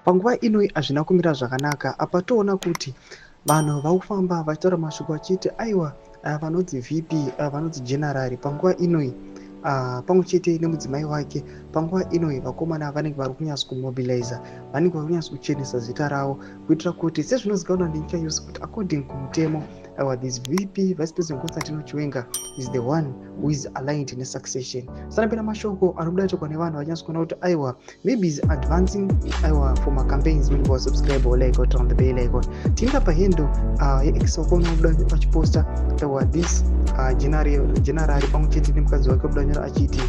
Panguva inoi hazvina kumira zvakanaka. Apa toona kuti vanhu vakufamba vachitaura mashoko vachiti aiwa vanonzi VP vanonzi general panguva inoi pamwe chete nemudzimai wake. Panguva inoi vakomana vanenge vari kunyatsa kumobiliza, vanenge vari kunyatsa kuchenesa zita ravo kuitira kuti sezvinozivikanwa nenyika yose kuti according kumutemo this VP Vice President Constantino Chiwenga is the one who is aligned in a succession. Sanapera mashoko anobudatirwa nevanhu vanyatsa kuona kuti aiwa maybe is advancing aiwa for my campaigns when you subscribe or like or turn the bell icon. Tinga pahendo yeX wakona kubuda vachiposta aiwa this general pamwe chete nemukadzi wake kubuda achiti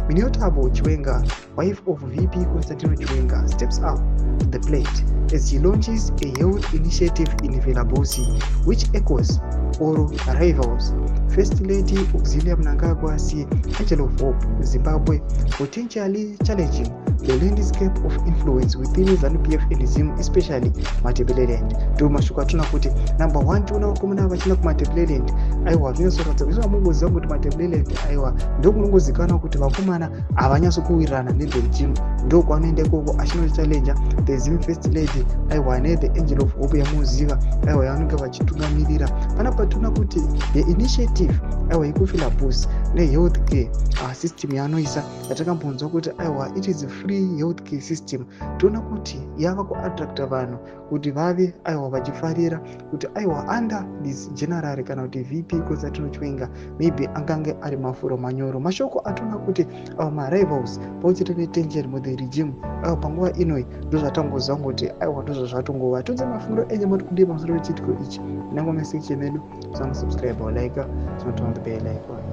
Minotabo Chiwenga, wife of VP Constantino Chiwenga, steps up to the plate as she launches a health initiative in Velabosi, which echoes or rivals First Lady Auxilia Mnangagwa C. Angel of Hope, Zimbabwe, potentially challenging the landscape of influence within ZANU-PF and Zim, especially Matebeleland. Do mashuka tuna kuti number 1 tuna wakomana vachina kumatebeleland aiwa zvinozoratidza kuti vamungoziva kuti Matebeleland aiwa ndokunongozikana kuti vakomana havanyatso kuwirirana nethe regime, ndo kwanoenda ikoko achinochallenge the Zim First Lady aiwa nethe Angel of Hope yamuziva aiwa yavanenge vachitungamirira. Panapa tuna kuti the initiative aiwa yekufila bus nehealth care system yaanoisa yatakambonzwa kuti aiwa it is a free health care system. Toona kuti yava kuattracta vanhu kuti vave aiwa vachifarira kuti aiwa under this general kana kuti VP Constantino Chiwenga maybe angange ari mafuro manyoro. Mashoko atoona kuti marivals pamwechete netension muthe regime aiwa panguva inoi ndozvatangoziva kuti aiwa ndozvo zvatongova. Tonze mafungiro enyu mati kudii pamusoro pechitiko ichi. Nango mesection edu, subscribe or like, turn on the bell icon.